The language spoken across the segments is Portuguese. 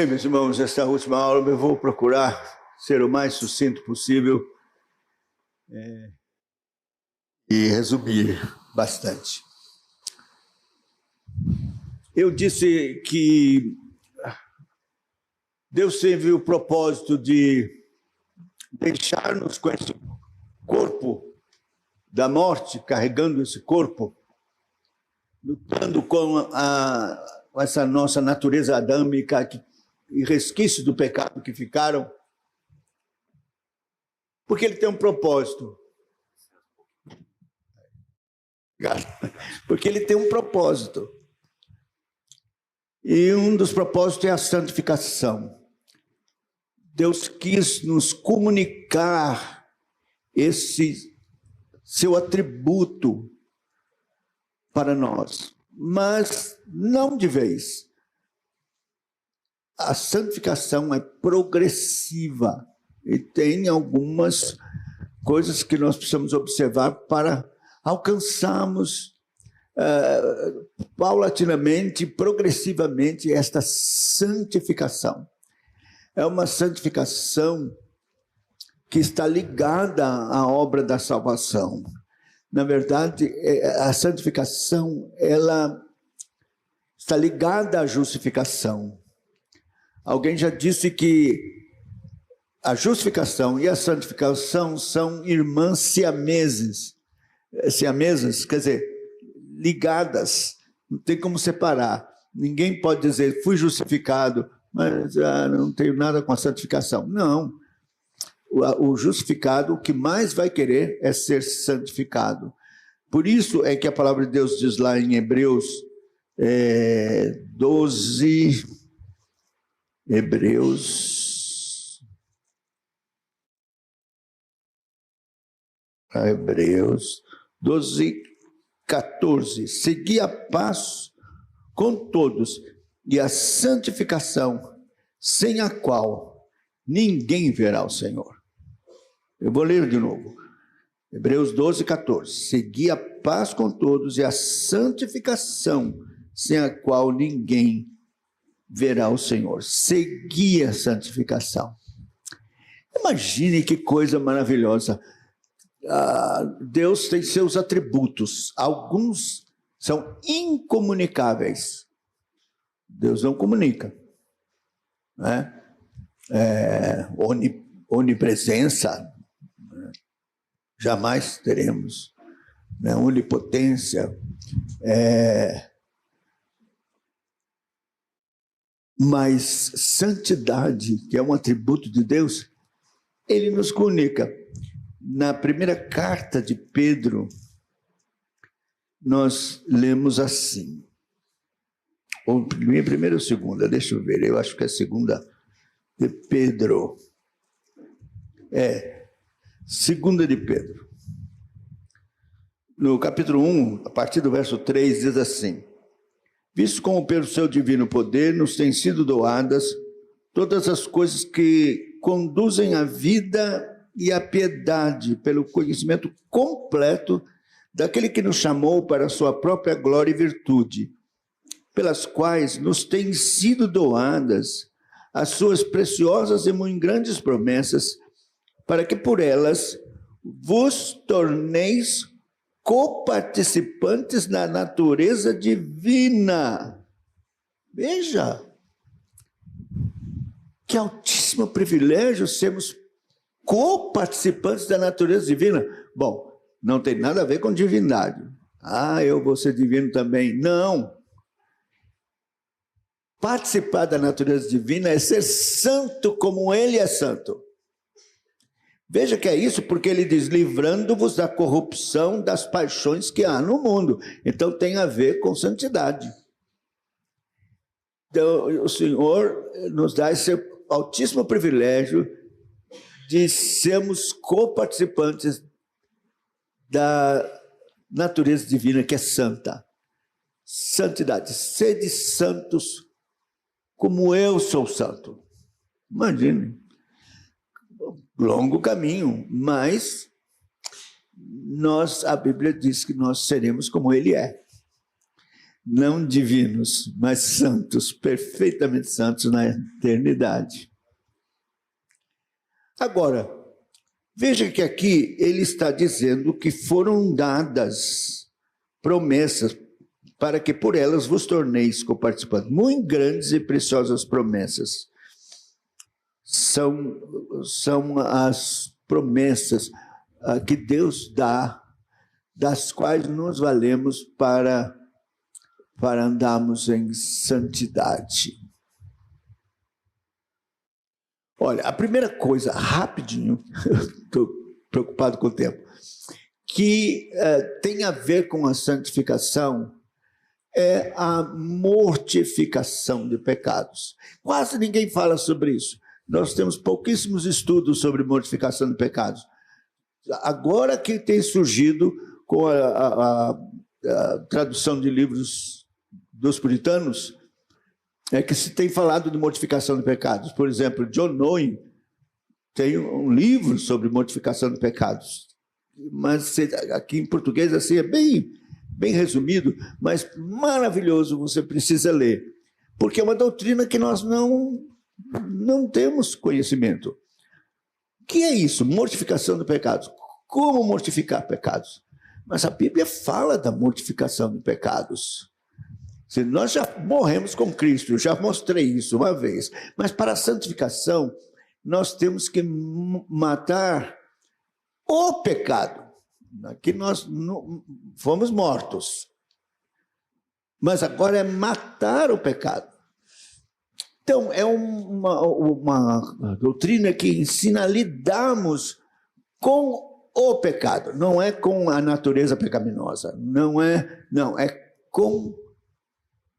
Bem, meus irmãos, esta última aula eu vou procurar ser o mais sucinto possível e resumir bastante. Eu disse que Deus teve o propósito de deixar-nos com esse corpo da morte, carregando esse corpo, lutando com essa nossa natureza adâmica e resquícios do pecado que ficaram, porque ele tem um propósito. Porque ele tem um propósito. E um dos propósitos é a santificação. Deus quis nos comunicar esse seu atributo para nós, mas não de vez. A santificação é progressiva e tem algumas coisas que nós precisamos observar para alcançarmos paulatinamente, progressivamente esta santificação. É uma santificação que está ligada à obra da salvação. Na verdade, a santificação ela está ligada à justificação. Alguém já disse que a justificação e a santificação são irmãs siameses. Siamesas, quer dizer, ligadas, não tem como separar. Ninguém pode dizer, fui justificado, mas não tenho nada com a santificação. Não. O justificado, o que mais vai querer é ser santificado. Por isso é que a palavra de Deus diz lá em Hebreus 12... Hebreus 12, 14. Segui a paz com todos e a santificação, sem a qual ninguém verá o Senhor. Eu vou ler de novo. Hebreus 12, 14. Segui a paz com todos e a santificação, sem a qual ninguém verá o Senhor. Seguir a santificação. Imagine que coisa maravilhosa. Deus tem seus atributos. Alguns são incomunicáveis. Deus não comunica. Né? Onipresença, jamais teremos. Né? Onipotência, mas santidade, que é um atributo de Deus, ele nos comunica. Na primeira carta de Pedro, nós lemos assim, ou primeira ou segunda, deixa eu ver, eu acho que é a segunda de Pedro. Segunda de Pedro. No capítulo 1, a partir do verso 3, diz assim: visto como pelo seu divino poder nos têm sido doadas todas as coisas que conduzem à vida e à piedade, pelo conhecimento completo daquele que nos chamou para a sua própria glória e virtude, pelas quais nos têm sido doadas as suas preciosas e muito grandes promessas, para que por elas vos torneis coparticipantes da natureza divina. Veja, que altíssimo privilégio sermos coparticipantes da natureza divina. Bom, não tem nada a ver com divindade. Eu vou ser divino também. Não. Participar da natureza divina é ser santo como ele é santo. Veja que é isso, porque ele diz, livrando-vos da corrupção das paixões que há no mundo. Então tem a ver com santidade. Então o Senhor nos dá esse altíssimo privilégio de sermos coparticipantes da natureza divina que é santa. Santidade. Sede santos como eu sou santo. Imagine. Longo caminho, mas a Bíblia diz que nós seremos como ele é. não divinos, mas santos, perfeitamente santos na eternidade. Agora, veja que aqui ele está dizendo que foram dadas promessas para que por elas vos torneis coparticipantes. Muito grandes e preciosas promessas. São as promessas que Deus dá, das quais nos valemos para andarmos em santidade. Olha, a primeira coisa, rapidinho, estou preocupado com o tempo, que tem a ver com a santificação, é a mortificação de pecados. Quase ninguém fala sobre isso. Nós temos pouquíssimos estudos sobre mortificação de pecados. Agora que tem surgido com a tradução de livros dos puritanos, é que se tem falado de mortificação de pecados. Por exemplo, John Owen tem um livro sobre mortificação de pecados. Mas aqui em português assim é bem resumido, mas maravilhoso, você precisa ler. Porque é uma doutrina que nós não temos conhecimento. O que é isso? Mortificação de pecados. Como mortificar pecados? Mas a Bíblia fala da mortificação de pecados. Se nós já morremos com Cristo, eu já mostrei isso uma vez, mas para a santificação, nós temos que matar o pecado. Aqui nós fomos mortos. Mas agora é matar o pecado. Então, é uma doutrina que ensina a lidarmos com o pecado. Não é com a natureza pecaminosa. Não, é com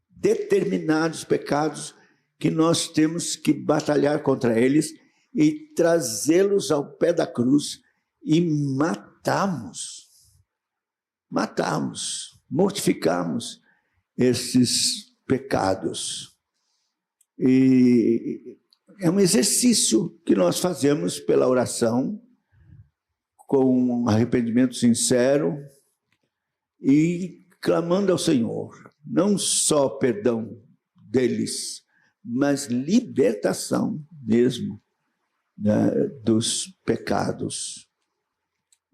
determinados pecados que nós temos que batalhar contra eles e trazê-los ao pé da cruz e mortificarmos esses pecados. E é um exercício que nós fazemos pela oração, com um arrependimento sincero e clamando ao Senhor, não só perdão deles, mas libertação mesmo, né, dos pecados.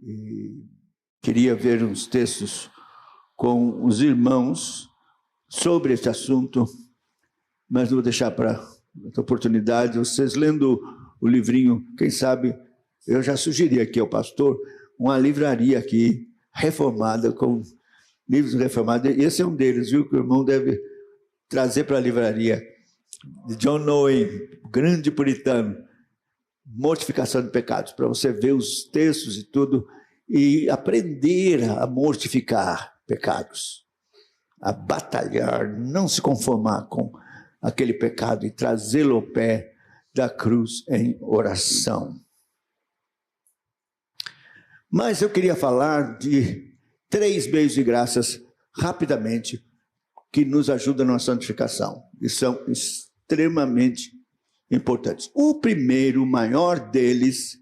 E queria ver uns textos com os irmãos sobre esse assunto, mas vou deixar para outra oportunidade. Vocês lendo o livrinho, quem sabe, eu já sugeri aqui ao pastor uma livraria aqui reformada, com livros reformados. Esse é um deles, viu, que o irmão deve trazer para a livraria, de John Owen, grande puritano, Mortificação de Pecados, para você ver os textos e tudo, e aprender a mortificar pecados, a batalhar, não se conformar com aquele pecado e trazê-lo ao pé da cruz em oração. Mas eu queria falar de 3 meios de graças, rapidamente, que nos ajudam na santificação, e são extremamente importantes. O primeiro, o maior deles,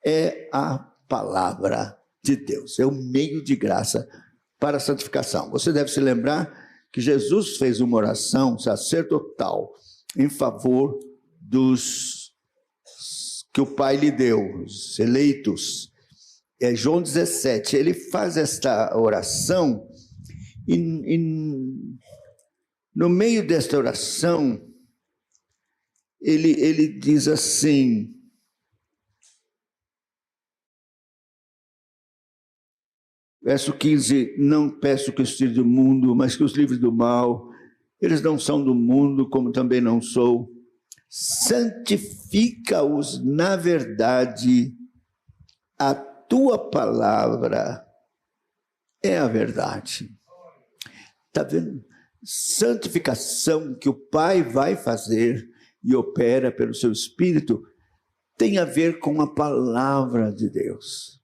é a palavra de Deus. É o meio de graça para a santificação. Você deve se lembrar que Jesus fez uma oração sacerdotal em favor dos que o Pai lhe deu, os eleitos. É João 17. Ele faz esta oração e no meio desta oração, ele diz assim: verso 15, não peço que os tire do mundo, mas que os livre do mal. Eles não são do mundo, como também não sou. Santifica-os na verdade. A tua palavra é a verdade. Está vendo? Santificação que o Pai vai fazer e opera pelo seu Espírito tem a ver com a palavra de Deus.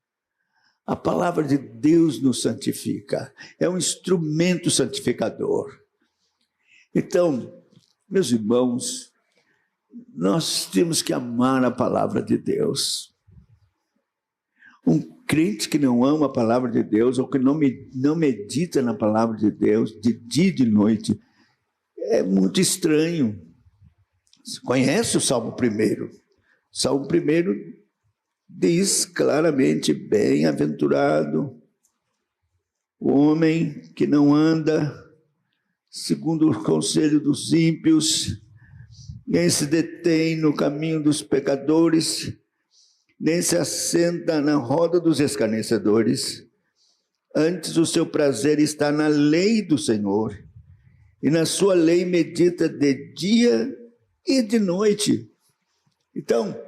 A palavra de Deus nos santifica, é um instrumento santificador. Então, meus irmãos, nós temos que amar a palavra de Deus. Um crente que não ama a palavra de Deus, ou que não medita na palavra de Deus, de dia e de noite, é muito estranho. Você conhece o Salmo 1? Salmo 1 diz claramente: bem-aventurado o homem que não anda segundo o conselho dos ímpios, nem se detém no caminho dos pecadores, nem se assenta na roda dos escarnecedores. Antes o seu prazer está na lei do Senhor, e na sua lei medita de dia e de noite. Então,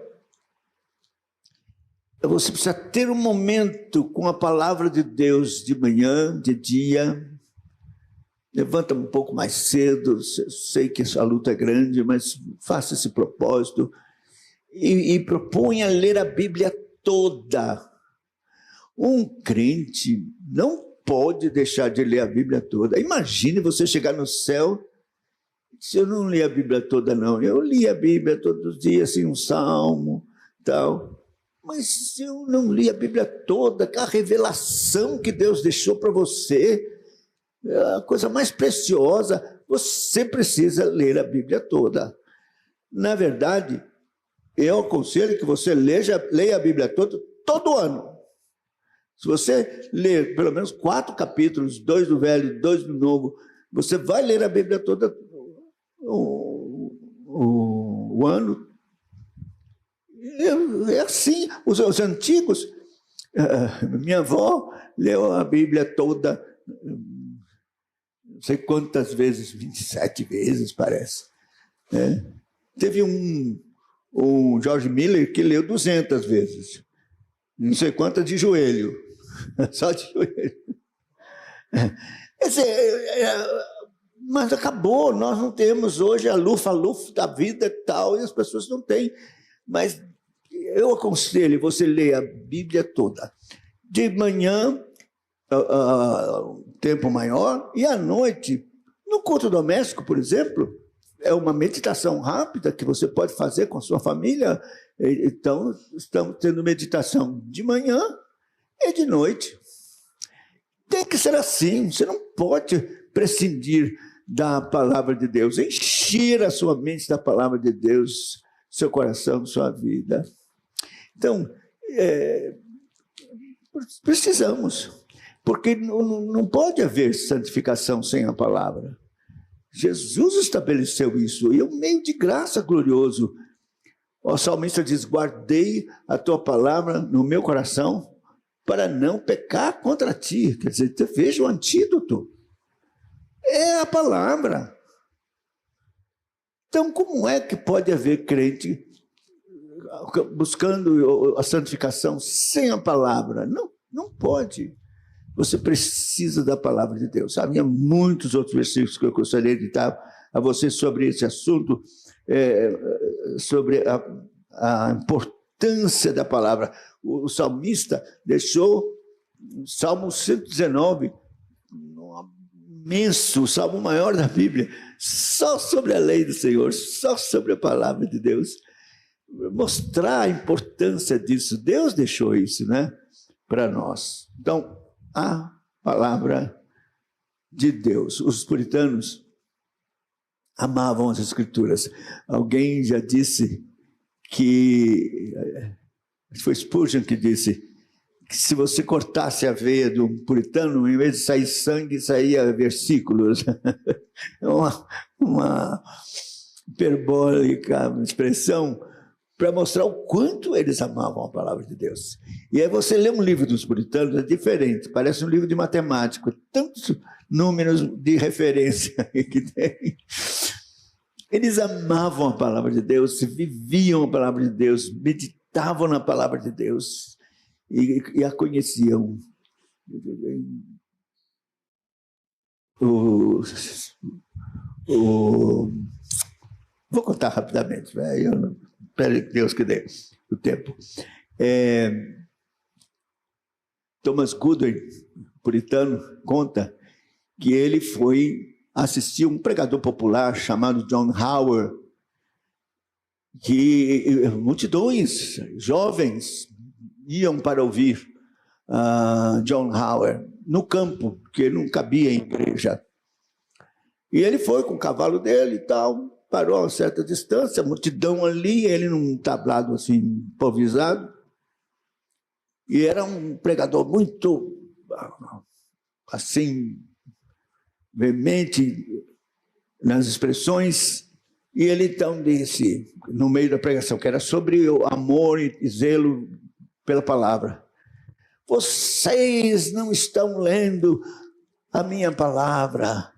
você precisa ter um momento com a palavra de Deus de manhã, de dia. Levanta um pouco mais cedo, sei que essa luta é grande, mas faça esse propósito e proponha ler a Bíblia toda. Um crente não pode deixar de ler a Bíblia toda. Imagine você chegar no céu: se eu não li a Bíblia toda, não. Eu li a Bíblia todos os dias, assim, um salmo, tal. Mas se eu não li a Bíblia toda, a revelação que Deus deixou para você, a coisa mais preciosa, você precisa ler a Bíblia toda. Na verdade, eu aconselho que você leia a Bíblia toda todo ano. Se você ler pelo menos 4 capítulos, 2 do Velho, 2 do Novo, você vai ler a Bíblia toda o ano. É assim, os antigos. Minha avó leu a Bíblia toda, não sei quantas vezes, 27 vezes, parece. Teve um George Miller que leu 200 vezes, não sei quantas de joelho, só de joelho. Mas acabou, nós não temos hoje a lufa-lufa da vida e tal, e as pessoas não têm. Mas eu aconselho você ler a Bíblia toda. De manhã, tempo maior, e à noite, no culto doméstico, por exemplo, é uma meditação rápida que você pode fazer com a sua família. Então, estamos tendo meditação de manhã e de noite. Tem que ser assim, você não pode prescindir da palavra de Deus, encher a sua mente da palavra de Deus, seu coração, sua vida. Então, precisamos, porque não pode haver santificação sem a palavra. Jesus estabeleceu isso, e é um meio de graça glorioso. O salmista diz: guardei a tua palavra no meu coração para não pecar contra ti. Quer dizer, veja o antídoto. É a palavra. Então, como é que pode haver crente buscando a santificação sem a palavra? Não pode. Você precisa da palavra de Deus. Havia muitos outros versículos que eu gostaria de dar a você sobre esse assunto, sobre a importância da palavra. O salmista deixou o Salmo 119, imenso, o salmo maior da Bíblia, só sobre a lei do Senhor, só sobre a palavra de Deus. Mostrar a importância disso. Deus deixou isso, né, para nós. Então, a palavra de Deus. Os puritanos amavam as Escrituras. Alguém já disse que, foi Spurgeon que disse, que se você cortasse a veia de um puritano, em vez de sair sangue, saía versículos. É uma hiperbólica expressão para mostrar o quanto eles amavam a palavra de Deus. E aí você lê um livro dos puritanos, é diferente, parece um livro de matemática, tantos números de referência que tem. Eles amavam a palavra de Deus, viviam a palavra de Deus, meditavam na palavra de Deus e a conheciam. Vou contar rapidamente, espero que Deus que dê o tempo. Thomas Goodwin, puritano, conta que ele foi assistir um pregador popular chamado John Howard, que multidões, jovens, iam para ouvir John Howard no campo, porque não cabia em igreja. E ele foi com o cavalo dele e tal, parou a uma certa distância, a multidão ali, ele num tablado assim, improvisado, e era um pregador muito, assim, veemente nas expressões, e ele então disse, no meio da pregação, que era sobre o amor e zelo pela palavra: vocês não estão lendo a minha palavra,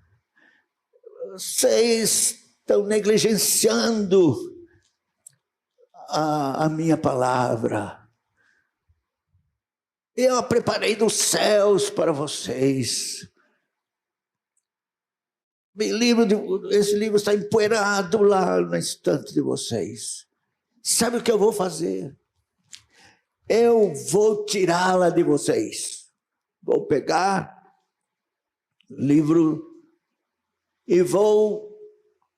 vocês estão negligenciando a minha palavra. Eu a preparei dos céus para vocês. Esse livro está empoeirado lá na estante de vocês. Sabe o que eu vou fazer? Eu vou tirá-la de vocês. Vou pegar o livro e vou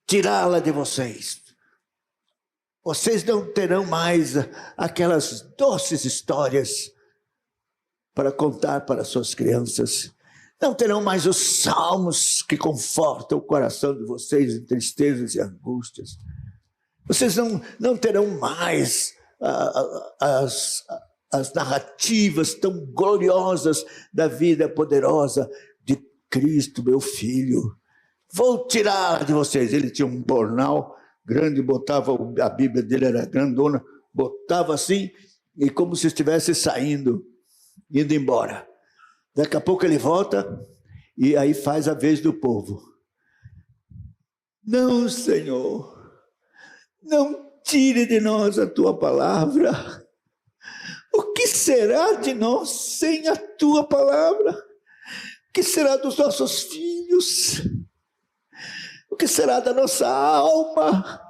tirá-la de vocês. Vocês não terão mais aquelas doces histórias para contar para suas crianças. Não terão mais os salmos que confortam o coração de vocês em tristezas e angústias. Vocês não terão mais as narrativas tão gloriosas da vida poderosa de Cristo, meu Filho. Vou tirar de vocês. Ele tinha um bornal grande, botava, a Bíblia dele era grandona, botava assim, e como se estivesse saindo, indo embora. Daqui a pouco ele volta e aí faz a vez do povo. Não, Senhor, não tire de nós a tua palavra. O que será de nós sem a tua palavra? O que será dos nossos filhos? O que será da nossa alma?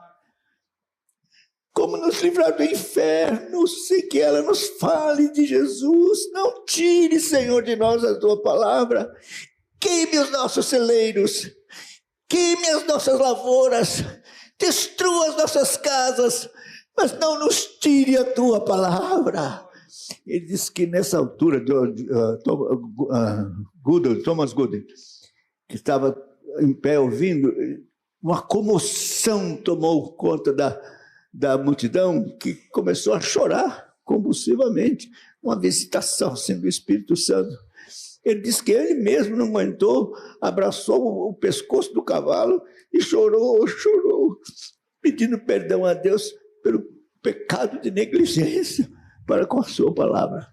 Como nos livrar do inferno sem que ela nos fale de Jesus? Não tire, Senhor, de nós a tua palavra. Queime os nossos celeiros, queime as nossas lavouras, destrua as nossas casas, mas não nos tire a tua palavra. Ele disse que nessa altura, Thomas Gooden, que estava em pé ouvindo, uma comoção tomou conta da multidão, que começou a chorar convulsivamente, uma visitação assim, do Espírito Santo. Ele disse que ele mesmo não aguentou, abraçou o pescoço do cavalo e chorou, pedindo perdão a Deus pelo pecado de negligência para com a sua palavra.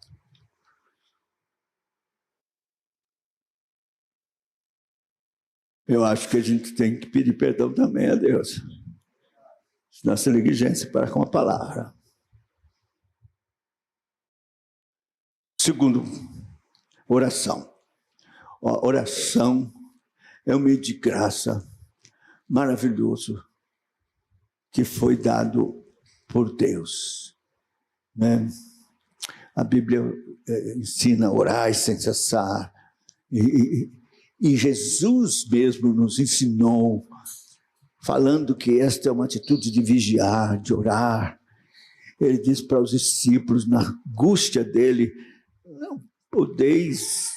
Eu acho que a gente tem que pedir perdão também a Deus. Nossa negligência para com a palavra. Segundo, oração. A oração é um meio de graça maravilhoso que foi dado por Deus. Né? A Bíblia ensina a orar sem cessar. E Jesus mesmo nos ensinou, falando que esta é uma atitude de vigiar, de orar. Ele diz para os discípulos, na angústia dele: não podeis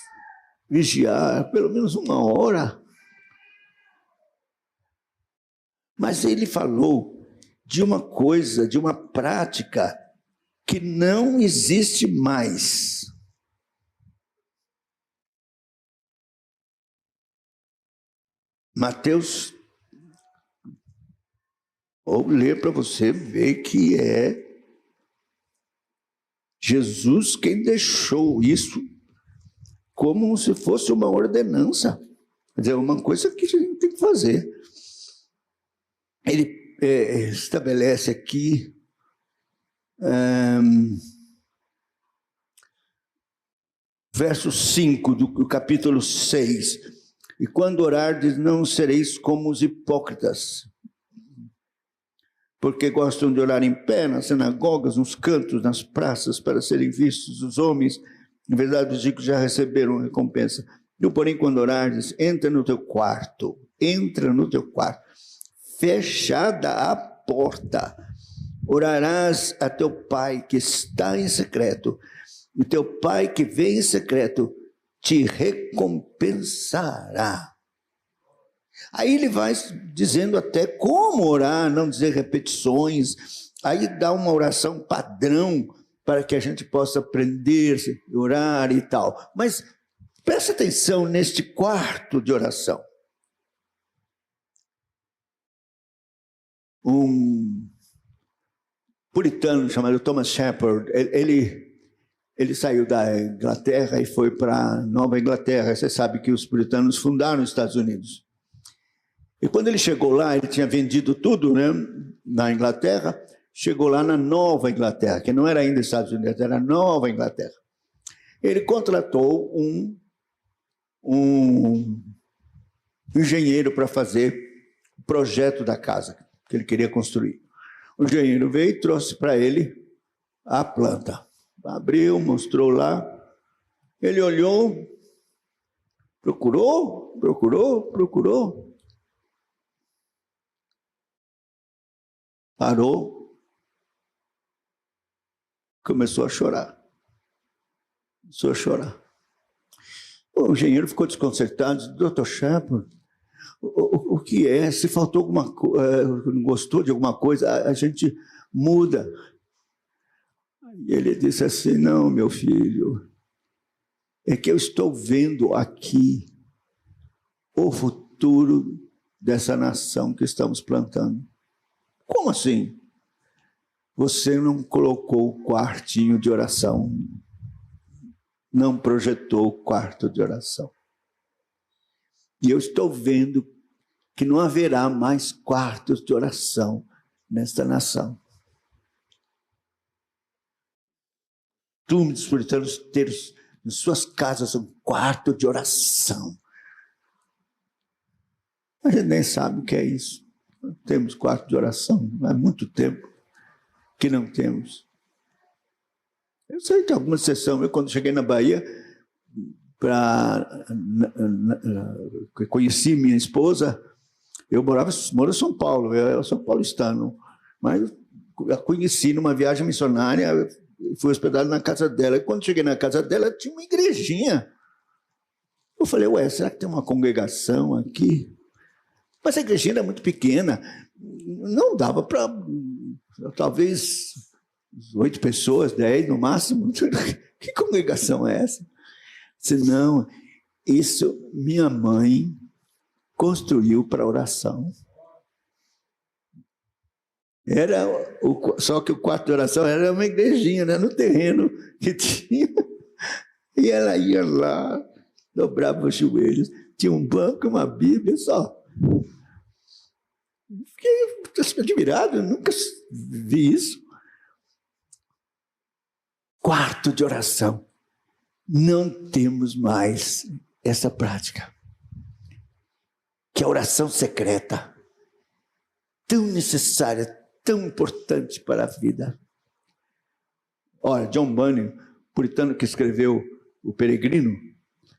vigiar pelo menos 1 hora. Mas ele falou de uma coisa, de uma prática que não existe mais. Mateus, vou ler para você ver que é Jesus quem deixou isso como se fosse uma ordenança. Quer dizer, uma coisa que a gente tem que fazer. Ele estabelece aqui verso 5 do capítulo 6. E quando orardes, não sereis como os hipócritas, porque gostam de orar em pé, nas sinagogas, nos cantos, nas praças, para serem vistos os homens. Em verdade, os ricos já receberam recompensa. Tu, porém, quando orares, entra no teu quarto, fechada a porta, orarás a teu pai que está em secreto, E teu Pai que vê em secreto te recompensará. Aí ele vai dizendo até como orar, não dizer repetições. Aí dá uma oração padrão para que a gente possa aprender, orar e tal. Mas preste atenção neste quarto de oração. Um puritano chamado Thomas Shepard, ele saiu da Inglaterra e foi para Nova Inglaterra. Você sabe que os puritanos fundaram os Estados Unidos. E quando ele chegou lá, ele tinha vendido tudo, né, na Inglaterra, chegou lá na Nova Inglaterra, que não era ainda Estados Unidos, era Nova Inglaterra. Ele contratou um engenheiro para fazer o projeto da casa que ele queria construir. O engenheiro veio e trouxe para ele a planta. Abriu, mostrou lá. Ele olhou, procurou. Parou, começou a chorar. O engenheiro ficou desconcertado, disse: Dr. Shepard, o que é? Se faltou alguma coisa, não gostou de alguma coisa, a gente muda. E ele disse assim: não, meu filho, é que eu estou vendo aqui o futuro dessa nação que estamos plantando. Como assim? Você não colocou o quartinho de oração, não projetou o quarto de oração. E eu estou vendo que não haverá mais quartos de oração nesta nação. Túmulos puritanos ter em suas casas um quarto de oração. A gente nem sabe o que é isso. Não temos quarto de oração, há muito tempo que não temos. Eu sei de alguma sessão, eu quando cheguei na Bahia, conheci minha esposa, eu moro em São Paulo, eu sou paulistano, mas eu a conheci numa viagem missionária, fui hospedado na casa dela, e quando cheguei na casa dela, tinha uma igrejinha. Eu falei: ué, será que tem uma congregação aqui? Mas a igrejinha era muito pequena, não dava para, talvez, 8 pessoas, 10 no máximo. Que congregação é essa? Disse: não, isso minha mãe construiu para oração. Só que o quarto de oração era uma igrejinha, né, no terreno que tinha. E ela ia lá, dobrava os joelhos, tinha um banco, uma Bíblia só. Fiquei admirado, nunca vi isso. Quarto de oração. Não temos mais essa prática. Que a oração secreta, tão necessária, tão importante para a vida. Olha, John Bunyan, puritano que escreveu O Peregrino,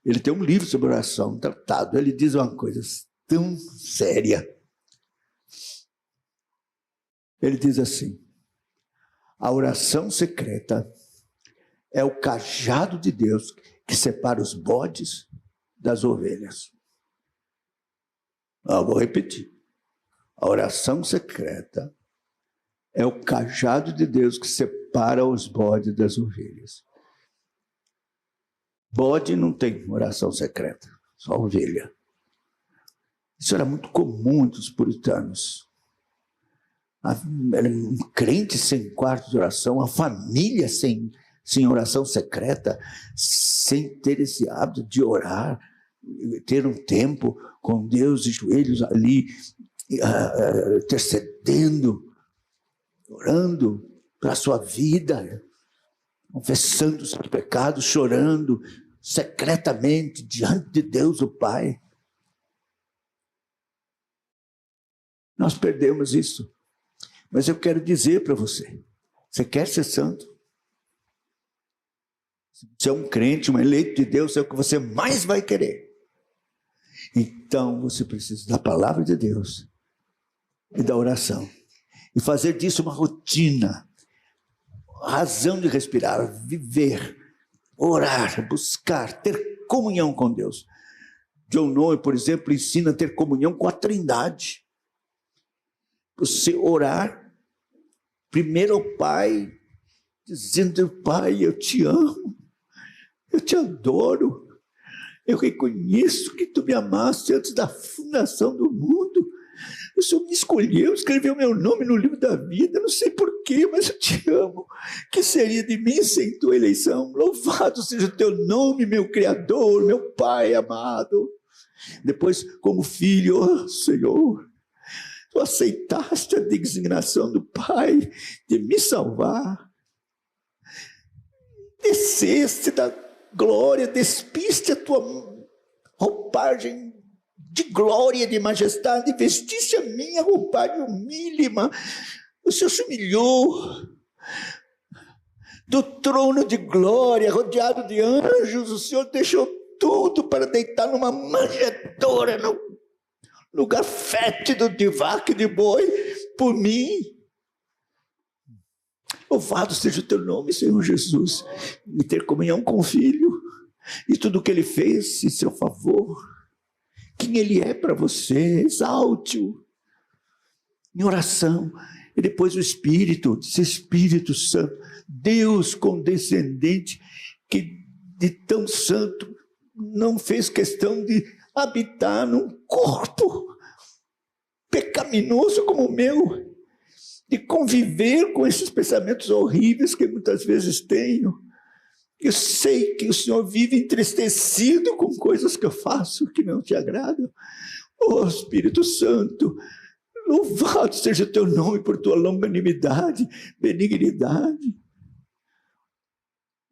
ele tem um livro sobre oração, um tratado. Ele diz uma coisa tão séria. Ele diz assim: a oração secreta é o cajado de Deus que separa os bodes das ovelhas. Vou repetir. A oração secreta é o cajado de Deus que separa os bodes das ovelhas. Bode não tem oração secreta, só ovelha. Isso era muito comum entre os puritanos. Um crente sem quarto de oração, uma família sem oração secreta, sem ter esse hábito de orar, ter um tempo com Deus de joelhos ali, intercedendo, orando pela sua vida, confessando os seus pecados, chorando secretamente diante de Deus o Pai. Nós perdemos isso. Mas eu quero dizer para você, você quer ser santo? Você é um crente, um eleito de Deus, é o que você mais vai querer. Então você precisa da palavra de Deus e da oração. E fazer disso uma rotina, razão de respirar, viver Orar, buscar, ter comunhão com Deus. John Owen, por exemplo, ensina a ter comunhão com a Trindade. Você orar primeiro ao Pai, dizendo: Pai, eu te amo, eu te adoro, eu reconheço que tu me amaste antes da fundação do mundo. O Senhor me escolheu, escreveu meu nome no livro da vida, não sei porquê, mas eu te amo. Que seria de mim sem tua eleição? Louvado seja o teu nome, meu Criador, meu Pai amado. Depois, como filho, oh, Senhor, tu aceitaste a designação do Pai de me salvar. Desceste da glória, despiste a tua roupagem de glória, de majestade, vestiste a minha roupagem humílima. O Senhor se humilhou do trono de glória, rodeado de anjos. O Senhor deixou tudo para deitar numa manjedoura, no lugar fétido de vaca e de boi, por mim. Louvado seja o teu nome, Senhor Jesus, e ter comunhão com o Filho, e tudo o que Ele fez em seu favor, quem Ele é para você, exalte-o em oração. E depois o Espírito, esse Espírito Santo, Deus condescendente, que de tão santo não fez questão de habitar num corpo pecaminoso como o meu, de conviver com esses pensamentos horríveis que muitas vezes tenho. Eu sei que o Senhor vive entristecido com coisas que eu faço que não te agradam. Oh, Espírito Santo, louvado seja o teu nome por tua longanimidade, benignidade,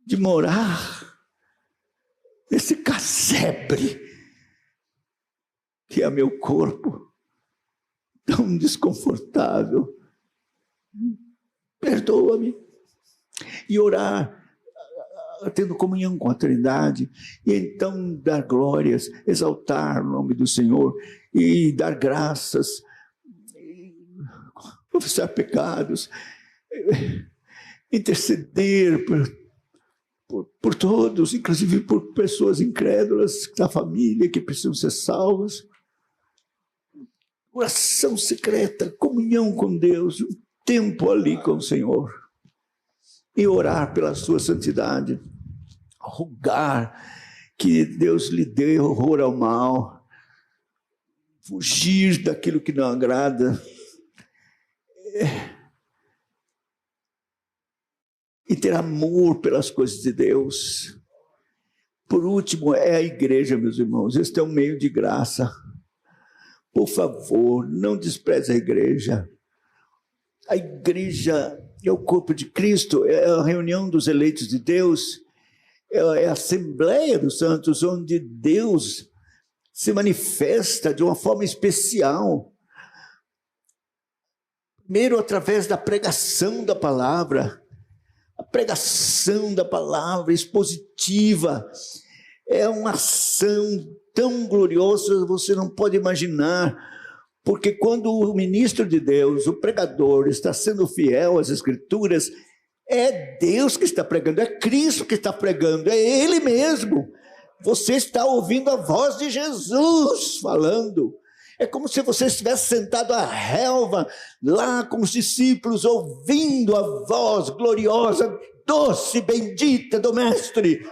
de morar nesse casebre que é meu corpo, tão desconfortável. Perdoa-me. E orar, tendo comunhão com a Trindade, e então dar glórias, exaltar o nome do Senhor, e dar graças, confessar pecados, interceder por todos, inclusive por pessoas incrédulas da família que precisam ser salvas. Oração secreta, comunhão com Deus, um tempo ali com o Senhor. E orar pela sua santidade, rogar que Deus lhe dê horror ao mal, fugir daquilo que não agrada, e ter amor pelas coisas de Deus. Por último, é a igreja, meus irmãos. Este é um meio de graça. Por favor, não despreze a igreja. A igreja é o corpo de Cristo, é a reunião dos eleitos de Deus, é a assembleia dos santos, onde Deus se manifesta de uma forma especial. Primeiro, através da pregação da palavra. A pregação da palavra expositiva é uma ação tão gloriosa, você não pode imaginar, porque quando o ministro de Deus, o pregador, está sendo fiel às Escrituras, é Deus que está pregando, é Cristo que está pregando, é Ele mesmo. Você está ouvindo a voz de Jesus falando. É como se você estivesse sentado à relva, lá com os discípulos, ouvindo a voz gloriosa, doce, bendita do Mestre,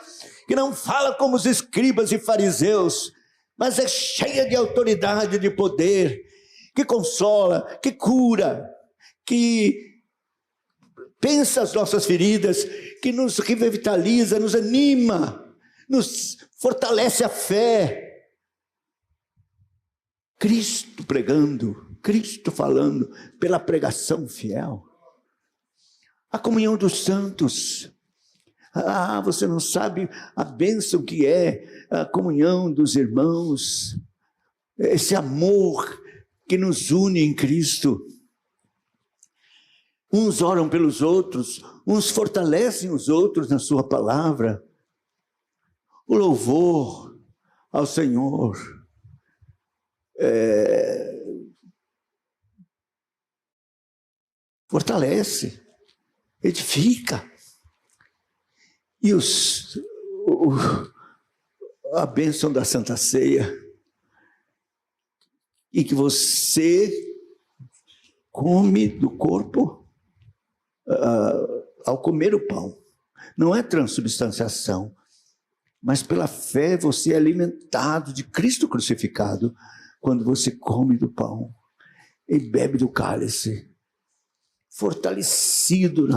que não fala como os escribas e fariseus, mas é cheia de autoridade, de poder, que consola, que cura, que pensa as nossas feridas, que nos revitaliza, nos anima, nos fortalece a fé. Cristo pregando, Cristo falando, pela pregação fiel. A comunhão dos santos. Ah, você não sabe a bênção que é a comunhão dos irmãos, esse amor que nos une em Cristo. Uns oram pelos outros, uns fortalecem os outros na sua palavra. O louvor ao Senhor fortalece, edifica. E os a bênção da Santa Ceia, e que você come do corpo ao comer o pão. Não é transubstanciação, mas pela fé você é alimentado de Cristo crucificado quando você come do pão e bebe do cálice, fortalecido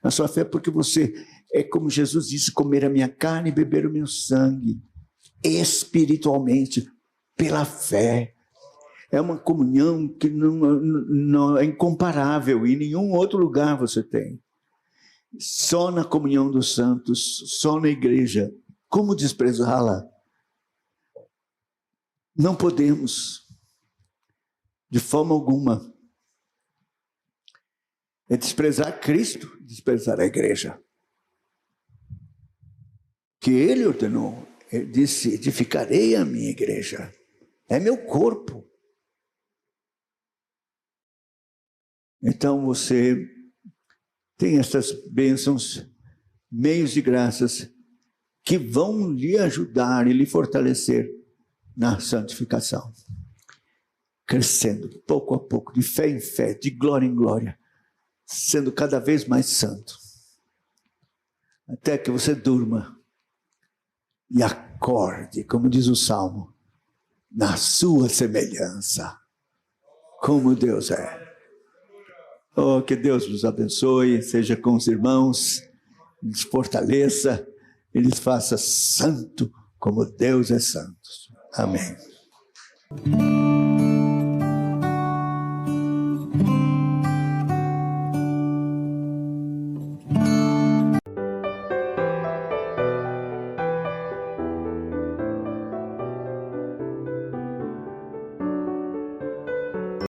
na sua fé, porque você é como Jesus disse, comer a minha carne e beber o meu sangue, espiritualmente, pela fé. É uma comunhão que não é incomparável, em nenhum outro lugar você tem. Só na comunhão dos santos, só na igreja. Como desprezá-la? Não podemos, de forma alguma. É desprezar Cristo, desprezar a igreja. Que ele ordenou, ele disse, edificarei a minha igreja. É meu corpo. Então você tem essas bênçãos, meios de graças, que vão lhe ajudar e lhe fortalecer na santificação. Crescendo, pouco a pouco, de fé em fé, de glória em glória, sendo cada vez mais santo. Até que você durma e acorde, como diz o Salmo, na sua semelhança, como Deus é. Oh, que Deus nos abençoe, seja com os irmãos, nos fortaleça, e lhes faça santo como Deus é santo. Amém.